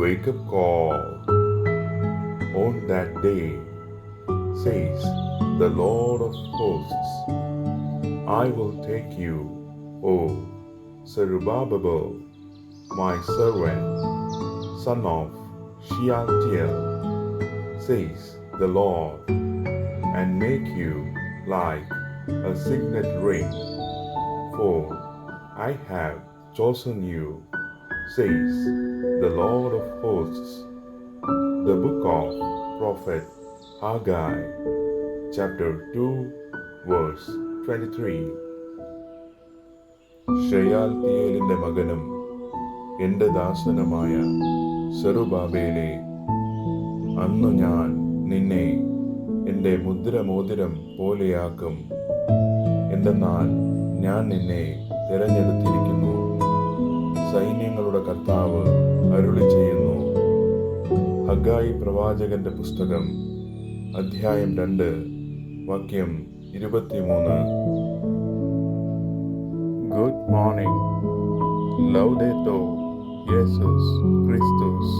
wake up call. On that day, says the Lord of hosts, I will take you, O Zerubbabel, my servant, son of Shealtiel, says the Lord, and make you like a signet ring, for I have chosen you, says the Lord of hosts. The book of Prophet Haggai, chapter 2, verse 23. ഷെയാൽത്തിയേലിന്റെ മകനും എൻ്റെ ദാസനുമായ സെറുബാബേലേ, അന്നു ഞാൻ നിന്നെ എൻ്റെ മുദ്രമോതിരം പോലെയാക്കും. എന്തെന്നാൽ ഞാൻ നിന്നെ തിരഞ്ഞെടുത്തിരിക്കുന്നു, സൈന്യങ്ങളുടെ കർത്താവ് അരുളി ചെയ്യുന്നു. ഹഗ്ഗായി പ്രവാചകന്റെ പുസ്തകം അധ്യായം 2 വാക്യം 23. Good morning. ലൗദേത്തോ യേശുസ് ക്രിസ്തുസ്.